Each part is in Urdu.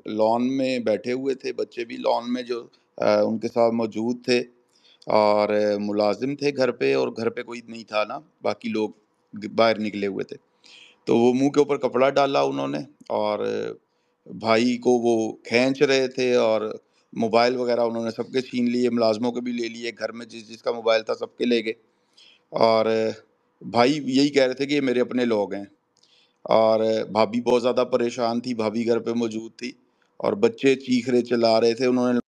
لان میں بیٹھے ہوئے تھے، بچے بھی لان میں جو ان کے ساتھ موجود تھے، اور ملازم تھے گھر پہ، اور گھر پہ کوئی نہیں تھا نا، باقی لوگ باہر نکلے ہوئے تھے. تو وہ منہ کے اوپر کپڑا ڈالا انہوں نے، اور بھائی کو وہ کھینچ رہے تھے، اور موبائل وغیرہ انہوں نے سب کے چھین لیے، ملازموں کے بھی لے لیے، گھر میں جس جس کا موبائل تھا سب کے لے گئے. اور بھائی یہی کہہ رہے تھے کہ یہ میرے اپنے لوگ ہیں، اور بھابھی بہت زیادہ پریشان تھی، بھابھی گھر پہ موجود تھی، اور بچے چیخ رہے چلا رہے تھے. انہوں نے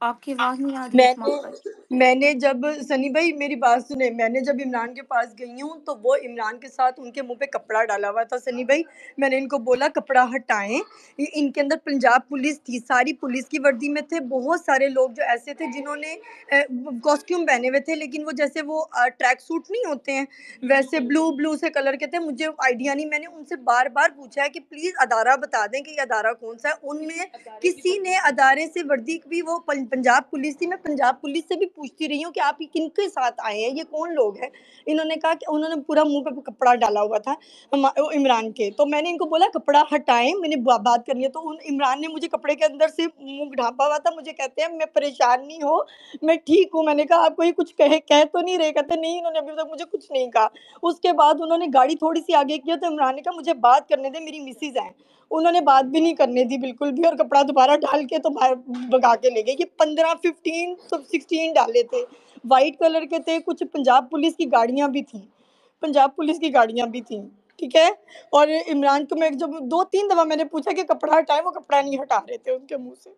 آپ کی آواز نہیں آ رہی اسما بھائی. میں نے جب سنی بھائی میری بات سنیں، میں نے جب عمران کے پاس گئی ہوں تو وہ عمران کے ساتھ ان کے منہ پہ کپڑا ڈالا ہوا تھا. سنی بھائی میں نے ان کو بولا کپڑا ہٹائیں. ان کے اندر پنجاب پولیس تھی، ساری پولیس کی وردی میں تھے. بہت سارے لوگ جو ایسے تھے جنہوں نے کاسٹیوم پہنے ہوئے تھے، لیکن وہ جیسے وہ ٹریک سوٹ نہیں ہوتے ہیں ویسے بلو سے کلر کے تھے. مجھے آئیڈیا نہیں، میں نے ان سے بار بار پوچھا ہے کہ پلیز ادارہ بتا دیں کہ یہ ادارہ کون سا ہے. ان میں کسی نے ادارے سے وردی بھی، وہ پنجاب پولیس تھی. میں پنجاب پولیس سے بھی پوچھتی رہی ہوں کہ آپ کن کے ساتھ آئے ہیں، یہ کون لوگ ہیں. انہوں نے کہا کہ انہوں نے پورا منہ پہ کپڑا ڈالا ہوا تھا عمران کے. تو میں نے ان کو بولا کپڑا ہٹائیں، میں نے بات کرنی ہے. تو عمران نے مجھے کپڑے کے اندر سے منہ ڈھانپا ہوا تھا. مجھے کہتے ہیں میں پریشان نہیں ہوں، میں ٹھیک ہوں. میں نے کہا آپ کو یہ کچھ کہہ تو نہیں رہے؟ کہتے نہیں، انہوں نے ابھی تک مجھے کچھ نہیں کہا. اس کے بعد انہوں نے گاڑی تھوڑی سی آگے کیا تو عمران نے کہا مجھے بات کرنے دے، میری مسز ہیں. انہوں نے بات بھی نہیں کرنے دی بالکل بھی، اور کپڑا دوبارہ ڈال کے تو باہر بگا کے لے گئے. یہ 16 ڈالے تھے، وائٹ کلر کے تھے. کچھ پنجاب پولیس کی گاڑیاں بھی تھیں، ٹھیک ہے. اور عمران کو میں جب 2-3 دفعہ میں نے پوچھا کہ کپڑا ہٹائے، وہ کپڑا نہیں ہٹا رہے تھے ان کے منہ سے.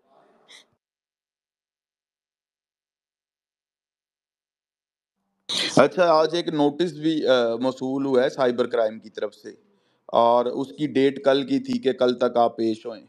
اچھا، آج ایک نوٹس بھی موصول ہوا ہے سائبر کرائم کی طرف سے، اور اس کی ڈیٹ کل کی تھی کہ کل تک آپ پیش ہوئیں.